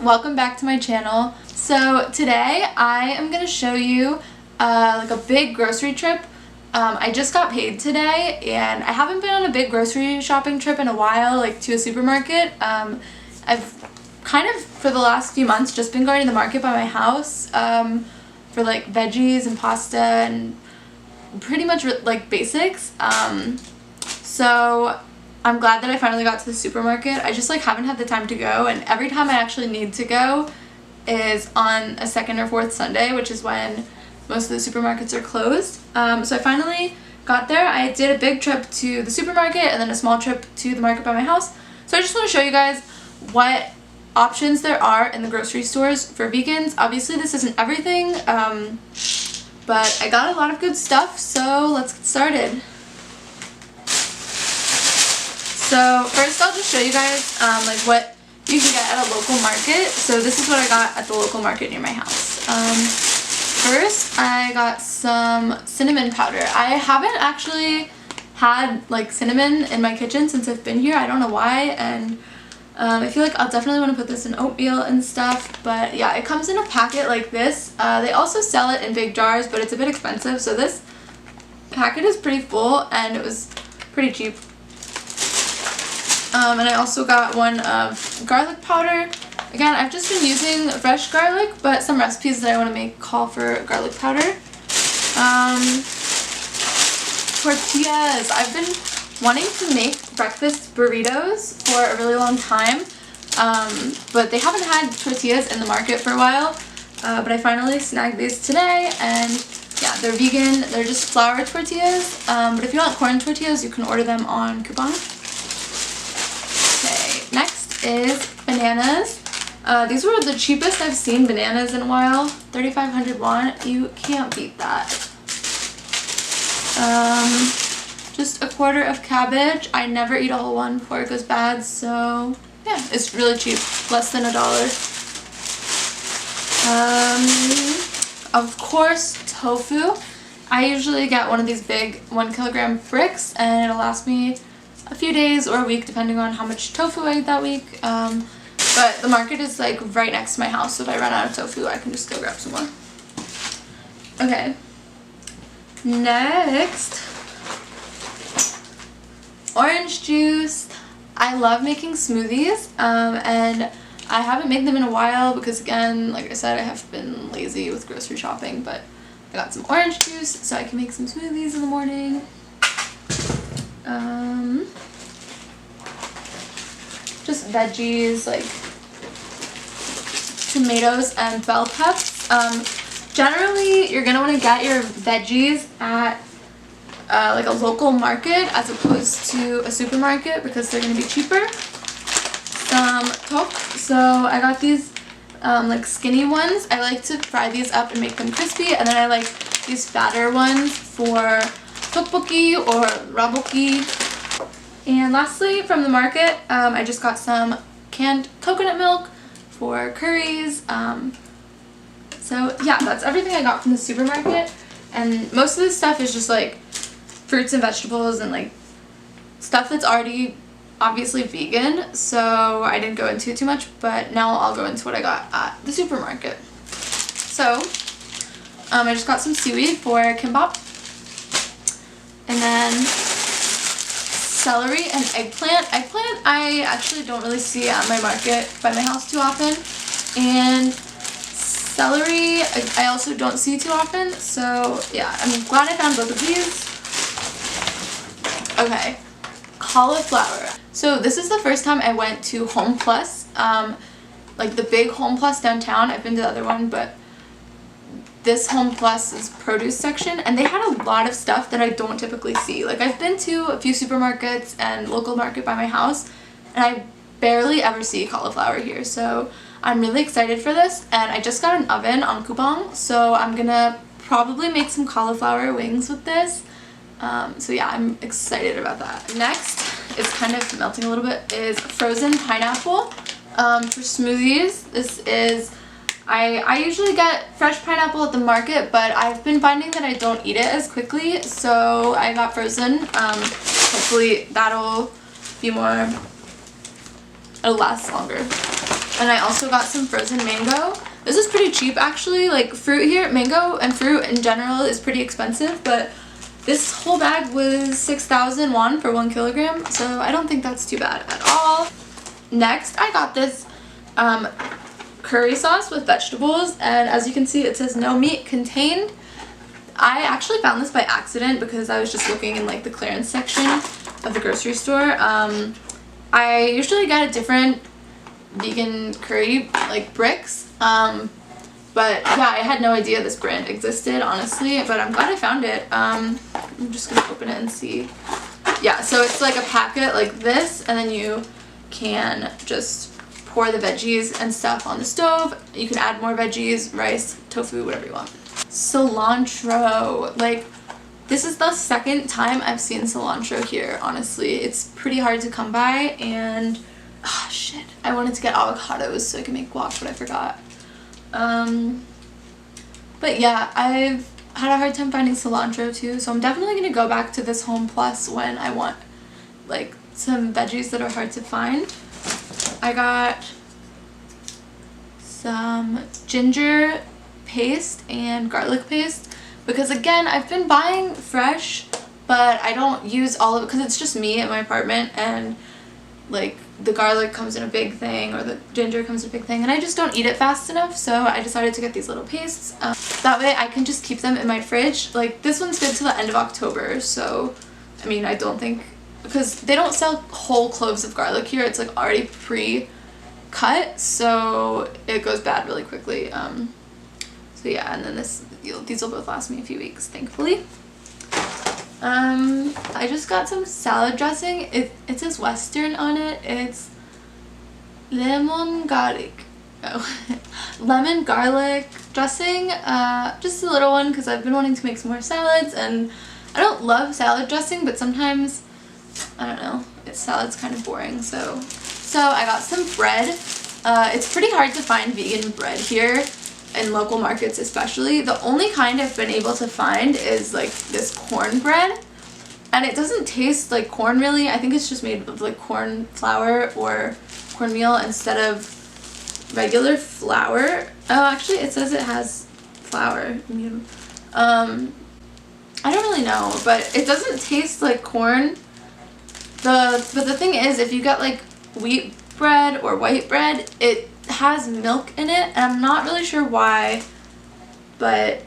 welcome back to my channel. So today I am going to show you like a big grocery trip. I just got paid today and I haven't been on a big grocery shopping trip in a while, like to a supermarket. I've kind of for the last few months just been going to the market by my house for like veggies and pasta and pretty much like basics. So I'm glad that I finally got to the supermarket. I just like haven't had the time to go, and every time I actually need to go is on a second or fourth Sunday, which is when most of the supermarkets are closed. So I finally got there. I did a big trip to the supermarket and then a small trip to the market by my house. So I just want to show you guys what options there are in the grocery stores for vegans. Obviously this isn't everything, but I got a lot of good stuff, so let's get started. So first I'll just show you guys like what you can get at a local market. So this is what I got at the local market near my house. First I got some cinnamon powder. I haven't actually had like cinnamon in my kitchen since I've been here. I don't know why, and I feel like I'll definitely want to put this in oatmeal and stuff. But yeah, it comes in a packet like this. They also sell it in big jars, but it's a bit expensive. So this packet is pretty full and it was pretty cheap. And I also got one of garlic powder. Again, I've just been using fresh garlic, but some recipes that I want to make call for garlic powder. Tortillas. I've been wanting to make breakfast burritos for a really long time, but they haven't had tortillas in the market for a while. But I finally snagged these today, and yeah, they're vegan. They're just flour tortillas. But if you want corn tortillas, you can order them on Coupang. Next is bananas. These were the cheapest I've seen bananas in a while. 3,500 won. You can't beat that. Just a quarter of cabbage. I never eat a whole one before it goes bad, so yeah, it's really cheap. Less than $1. Of course, tofu. I usually get one of these big 1 kilogram bricks, and it'll last me a few days or a week depending on how much tofu I eat that week. But the market is like right next to my house, so if I run out of tofu I can just go grab some more. Okay, next, orange juice. I love making smoothies, and I haven't made them in a while because, again, like I said, I have been lazy with grocery shopping, but I got some orange juice so I can make some smoothies in the morning. Just veggies like tomatoes and bell peppers. Generally, you're gonna want to get your veggies at like a local market as opposed to a supermarket because they're gonna be cheaper. Some tok. So I got these like skinny ones. I like to fry these up and make them crispy, and then I like these fatter ones for tteokbokki or raboki. And lastly, from the market, I just got some canned coconut milk for curries. So yeah, that's everything I got from the supermarket. And most of this stuff is just like fruits and vegetables and like stuff that's already obviously vegan. So I didn't go into it too much, but now I'll go into what I got at the supermarket. So I just got some seaweed for kimbap. And then celery and eggplant. Eggplant I actually don't really see at my market by my house too often. And celery I also don't see too often. So yeah, I'm glad I found both of these. Okay, cauliflower. So this is the first time I went to Home Plus, like the big Home Plus downtown. I've been to the other one, but this Home Plus's produce section, and they had a lot of stuff that I don't typically see. Like, I've been to a few supermarkets and local market by my house, and I barely ever see cauliflower here. So I'm really excited for this, and I just got an oven on Coupang, so I'm gonna probably make some cauliflower wings with this. So yeah, I'm excited about that. Next, it's kind of melting a little bit, is frozen pineapple for smoothies. This is I usually get fresh pineapple at the market, but I've been finding that I don't eat it as quickly, so I got frozen. Hopefully that'll be more, it'll last longer. And I also got some frozen mango. This is pretty cheap actually. Like fruit here, mango and fruit in general is pretty expensive, but this whole bag was 6,000 won for 1 kilogram, so I don't think that's too bad at all. Next, I got this curry sauce with vegetables, and as you can see, it says no meat contained. I actually found this by accident because I was just looking in like the clearance section of the grocery store. I usually get a different vegan curry like bricks, but yeah, I had no idea this brand existed, honestly, but I'm glad I found it. I'm just gonna open it and see. Yeah, so it's like a packet like this, and then you can just pour the veggies and stuff on the stove. You can add more veggies, rice, tofu, whatever you want. Cilantro. Like, this is the second time I've seen cilantro here, honestly. It's pretty hard to come by, and shit, I wanted to get avocados so I can make guac, but I forgot. But yeah, I've had a hard time finding cilantro too, so I'm definitely gonna go back to this Home Plus when I want like some veggies that are hard to find. I got some ginger paste and garlic paste because, again, I've been buying fresh, but I don't use all of it because it's just me in my apartment, and like the garlic comes in a big thing or the ginger comes in a big thing, and I just don't eat it fast enough, so I decided to get these little pastes. That way I can just keep them in my fridge. Like, this one's good till the end of October, so I mean, I don't think, because they don't sell whole cloves of garlic here, it's like already pre-cut, so it goes bad really quickly. So yeah, and then these will both last me a few weeks, thankfully. I just got some salad dressing. It says Western on it. It's lemon garlic. Oh, lemon garlic dressing. Just a little one because I've been wanting to make some more salads, and I don't love salad dressing, but sometimes, I don't know, salad's kind of boring. So I got some bread. It's pretty hard to find vegan bread here, in local markets especially. The only kind I've been able to find is like this cornbread, and it doesn't taste like corn really. I think it's just made of like corn flour or cornmeal instead of regular flour. Oh, actually it says it has flour. I don't really know, but it doesn't taste like corn. But the thing is, if you get like wheat bread or white bread, it has milk in it, and I'm not really sure why, but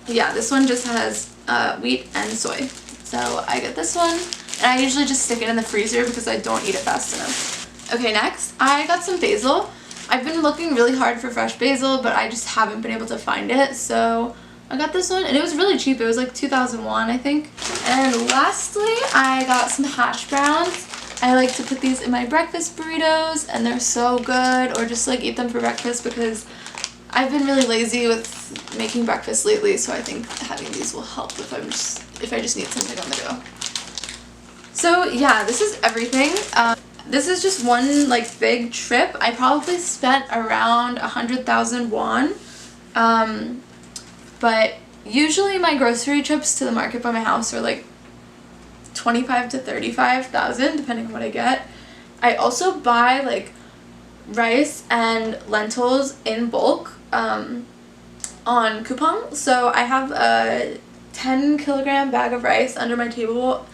yeah, this one just has wheat and soy. So I get this one, and I usually just stick it in the freezer because I don't eat it fast enough. Okay, next I got some basil. I've been looking really hard for fresh basil, but I just haven't been able to find it, so I got this one, and it was really cheap. It was like 2,000 won, I think. And lastly, I got some hash browns. I like to put these in my breakfast burritos, and they're so good, or just like eat them for breakfast because I've been really lazy with making breakfast lately, so I think having these will help if I just need something on the go. So yeah, this is everything. This is just one like big trip. I probably spent around 100,000 won. But usually my grocery trips to the market by my house are like 25 to 35,000 depending on what I get. I also buy like rice and lentils in bulk on Coupang. So I have a 10 kilogram bag of rice under my table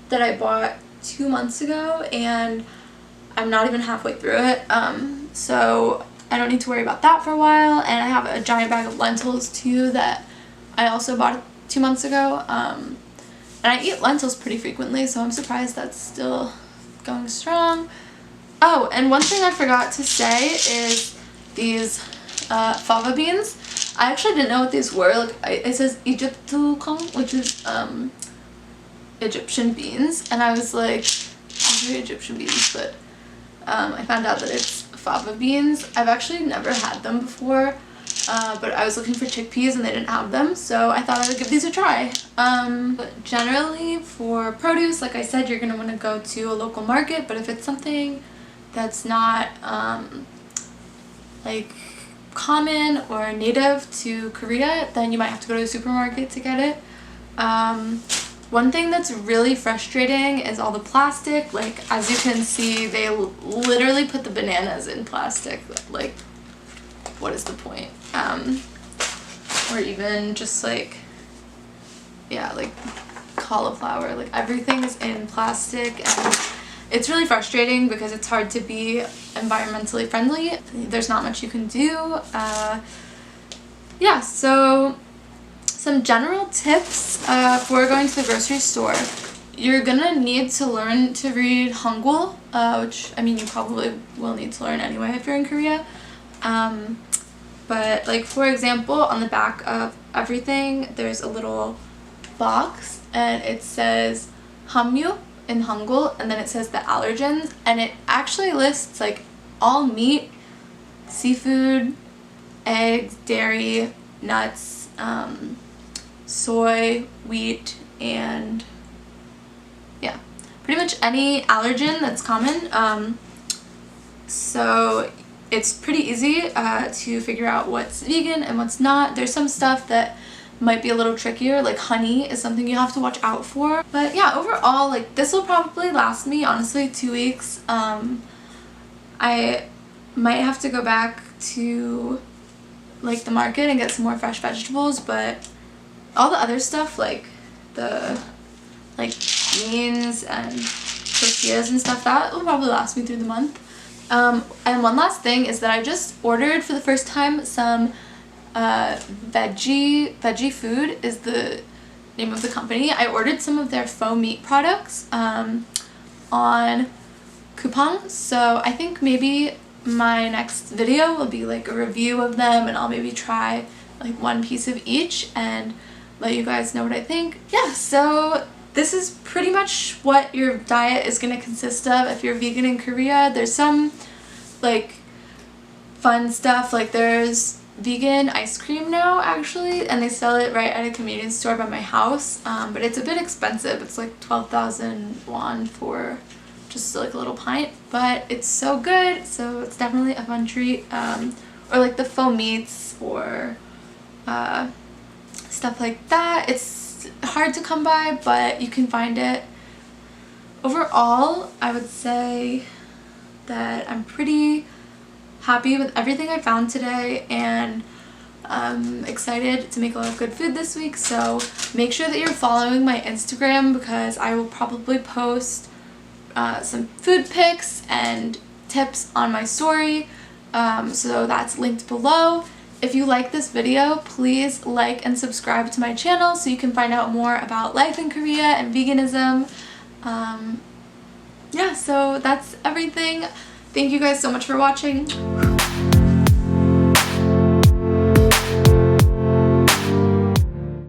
that I bought 2 months ago, and I'm not even halfway through it. So I don't need to worry about that for a while. And I have a giant bag of lentils too that I also bought 2 months ago. And I eat lentils pretty frequently, so I'm surprised that's still going strong. Oh, and one thing I forgot to say is these fava beans. I actually didn't know what these were. Like, it says Egyptukong, which is Egyptian beans, and I was like, these are Egyptian beans, but I found out that it's fava beans. I've actually never had them before, but I was looking for chickpeas and they didn't have them, so I thought I would give these a try. But generally for produce, like I said, you're going to want to go to a local market, but if it's something that's not like common or native to Korea, then you might have to go to a supermarket to get it. One thing that's really frustrating is all the plastic. Like, as you can see, they literally put the bananas in plastic. Like, what is the point? Or even just like, yeah, like cauliflower. Like, everything is in plastic, and it's really frustrating because it's hard to be environmentally friendly. There's not much you can do. Yeah, so some general tips for going to the grocery store. You're gonna need to learn to read Hangul, which, I mean, you probably will need to learn anyway if you're in Korea. But like, for example, on the back of everything, there's a little box and it says Hamyu in Hangul, and then it says the allergens, and it actually lists like all meat, seafood, eggs, dairy, nuts, soy, wheat, and yeah, pretty much any allergen that's common. So it's pretty easy to figure out what's vegan and what's not. There's some stuff that might be a little trickier, like honey is something you have to watch out for. But yeah, overall, like, this will probably last me, honestly, 2 weeks. I might have to go back to like the market and get some more fresh vegetables, but all the other stuff, like the beans and tortillas and stuff, that will probably last me through the month. And one last thing is that I just ordered for the first time some veggie food is the name of the company. I ordered some of their faux meat products on Coupang, so I think maybe my next video will be like a review of them, and I'll maybe try like one piece of each and let you guys know what I think. Yeah, so this is pretty much what your diet is going to consist of if you're vegan in Korea. There's some like fun stuff, like there's vegan ice cream now actually, and they sell it right at a convenience store by my house, but it's a bit expensive. It's like 12,000 won for just like a little pint, but it's so good, so it's definitely a fun treat. Or like the faux meats or stuff like that. It's hard to come by, but you can find it. Overall, I would say that I'm pretty happy with everything I found today, and I'm excited to make a lot of good food this week. So make sure that you're following my Instagram, because I will probably post some food pics and tips on my story, so that's linked below. If you like this video, please like and subscribe to my channel so you can find out more about life in Korea and veganism. Yeah, so that's everything. Thank you guys so much for watching.